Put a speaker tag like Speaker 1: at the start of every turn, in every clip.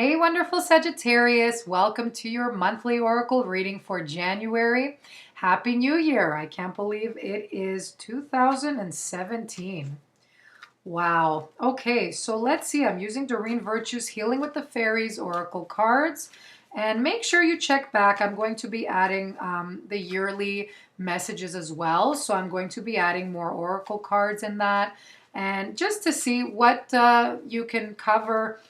Speaker 1: Hey, wonderful Sagittarius. Welcome to your monthly oracle reading for January. Happy New Year. I can't believe it is 2017. Wow. Okay, so let's see. I'm using Doreen Virtue's Healing with the Fairies oracle cards. And make sure you check back. I'm going to be adding the yearly messages as well. So I'm going to be adding more oracle cards in that. And just to see what you can cover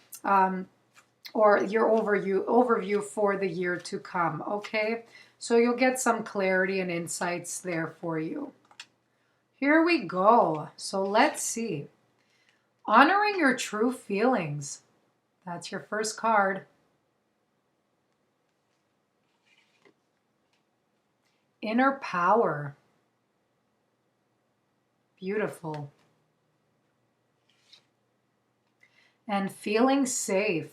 Speaker 1: or your overview for the year to come, okay? So you'll get some clarity and insights there for you. Here we go. So let's see. Honoring your true feelings. That's your first card. Inner power. Beautiful. And feeling safe.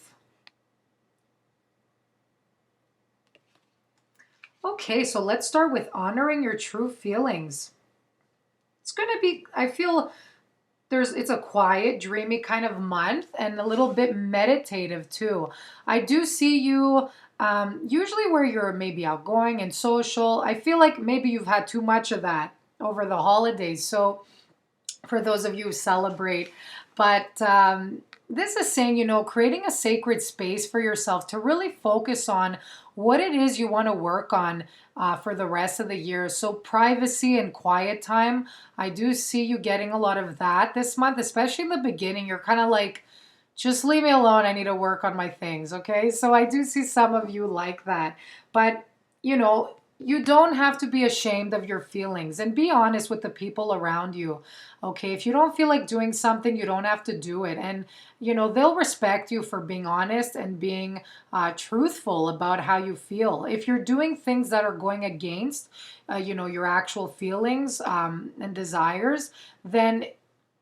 Speaker 1: Okay, so let's start with honoring your true feelings. It's going to be, I feel it's a quiet, dreamy kind of month and a little bit meditative too. I do see you usually where you're maybe outgoing and social. I feel like maybe you've had too much of that over the holidays. So for those of you who celebrate, but this is saying, creating a sacred space for yourself to really focus on what it is you want to work on for the rest of the year. So privacy and quiet time, I do see you getting a lot of that this month, especially in the beginning. You're kind of like, just leave me alone. I need to work on my things. Okay. So I do see some of you like that, but you don't have to be ashamed of your feelings and be honest with the people around you. Okay. If you don't feel like doing something, you don't have to do it. And, they'll respect you for being honest and being truthful about how you feel. If you're doing things that are going against, your actual feelings and desires, then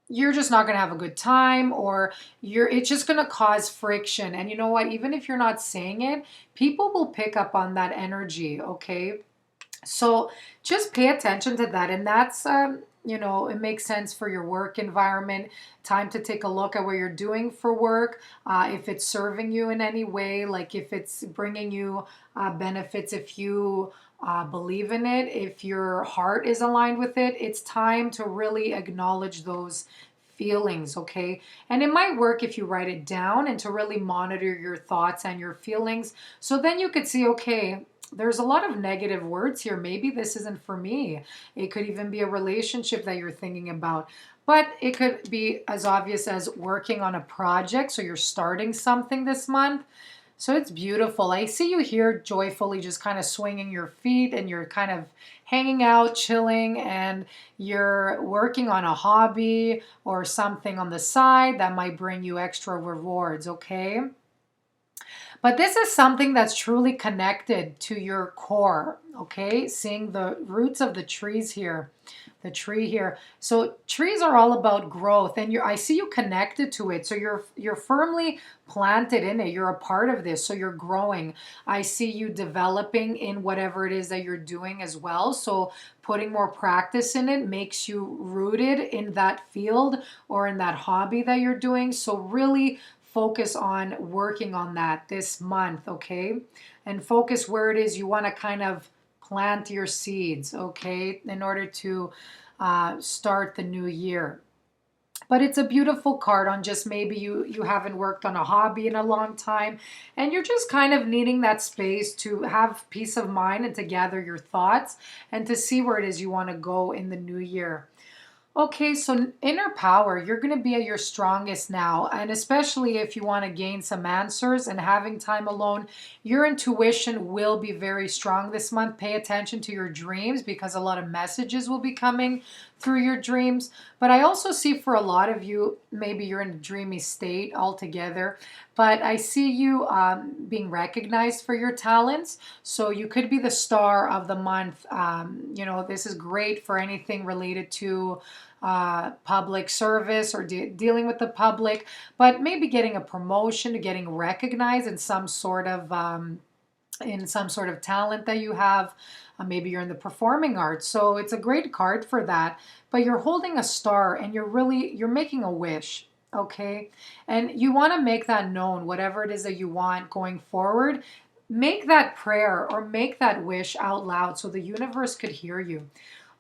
Speaker 1: you're just not going to have a good time, or it's just going to cause friction. And you know what, even if you're not saying it, people will pick up on that energy. Okay, so just pay attention to that. And that's it makes sense for your work environment. Time to take a look at what you're doing for work, if it's serving you in any way, like if it's bringing you benefits, if you believe in it, if your heart is aligned with it. It's time to really acknowledge those feelings, okay? And it might work if you write it down and to really monitor your thoughts and your feelings. So then you could see, okay, there's a lot of negative words here. Maybe this isn't for me. It could even be a relationship that you're thinking about. But it could be as obvious as working on a project. So you're starting something this month. So it's beautiful. I see you here joyfully just kind of swinging your feet, and you're kind of hanging out, chilling, and you're working on a hobby or something on the side that might bring you extra rewards, okay? But this is something that's truly connected to your core, okay? Seeing the roots of the trees here, the tree here. So trees are all about growth, and I see you connected to it. So you're firmly planted in it. You're a part of this, so you're growing. I see you developing in whatever it is that you're doing as well. So putting more practice in it makes you rooted in that field or in that hobby that you're doing. So really focus on working on that this month, okay? And focus where it is you want to kind of plant your seeds, okay, in order to start the new year. But it's a beautiful card on just maybe you haven't worked on a hobby in a long time, and you're just kind of needing that space to have peace of mind and to gather your thoughts and to see where it is you want to go in the new year. Okay, so inner power, you're going to be at your strongest now, and especially if you want to gain some answers and having time alone, your intuition will be very strong this month. Pay attention to your dreams because a lot of messages will be coming through your dreams. But I also see for a lot of you, maybe you're in a dreamy state altogether, but I see you being recognized for your talents. So you could be the star of the month. This is great for anything related to public service or dealing with the public, but maybe getting a promotion, getting recognized in some sort of talent that you have. Maybe you're in the performing arts, so it's a great card for that. But you're holding a star, and you're making a wish. Okay. And you want to make that known, whatever it is that you want going forward. Make that prayer or make that wish out loud so the universe could hear you.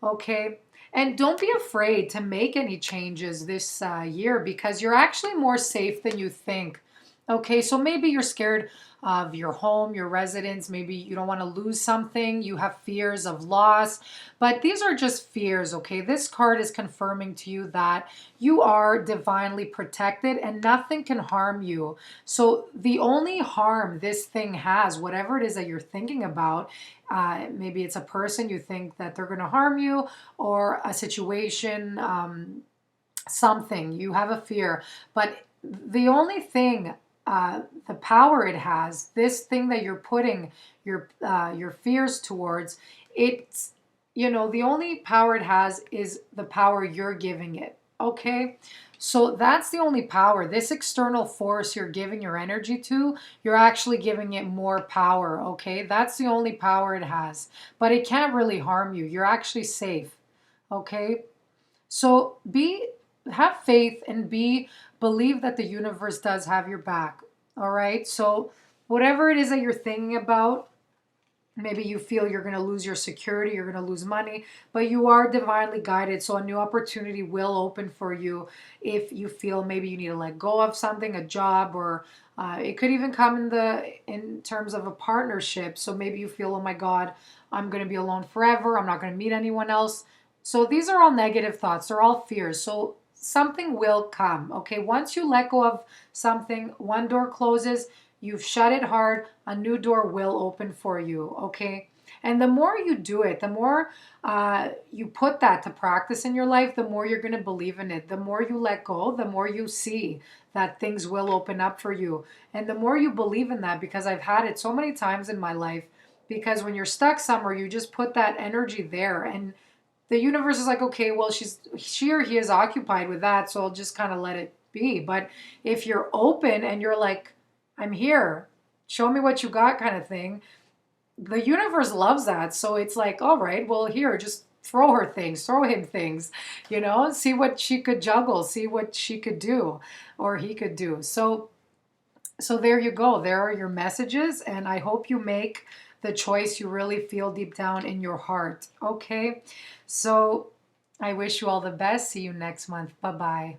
Speaker 1: Okay. And don't be afraid to make any changes this year because you're actually more safe than you think. Okay, so maybe you're scared of your home, your residence. Maybe you don't want to lose something. You have fears of loss. But these are just fears, okay? This card is confirming to you that you are divinely protected and nothing can harm you. So the only harm this thing has, whatever it is that you're thinking about, maybe it's a person you think that they're going to harm you, or a situation, something, you have a fear. But the only thing, the power it has, this thing that you're putting your fears towards, it's, the only power it has is the power you're giving it. Okay, so that's the only power. This external force you're giving your energy to, you're actually giving it more power. Okay, that's the only power it has, but it can't really harm you. You're actually safe. Okay, so have faith and believe that the universe does have your back. All right. So whatever it is that you're thinking about, maybe you feel you're going to lose your security, you're going to lose money, but you are divinely guided. So a new opportunity will open for you if you feel maybe you need to let go of something, a job, or it could even come in terms of a partnership. So maybe you feel, oh my God, I'm going to be alone forever. I'm not going to meet anyone else. So these are all negative thoughts. They're all fears. So something will come. Okay. Once you let go of something, one door closes, you've shut it hard, a new door will open for you. Okay. And the more you do it, the more you put that to practice in your life, the more you're going to believe in it. The more you let go, the more you see that things will open up for you. And the more you believe in that, because I've had it so many times in my life, because when you're stuck somewhere, you just put that energy there, and the universe is like, okay, well, she or he is occupied with that, so I'll just kind of let it be. But if you're open and you're like, I'm here, show me what you got, kind of thing, the universe loves that. So it's like, all right, well, here, just throw her things, throw him things, see what she could juggle, see what she could do or he could do. So there you go. There are your messages, and I hope you make the choice you really feel deep down in your heart. Okay? So I wish you all the best. See you next month. Bye-bye.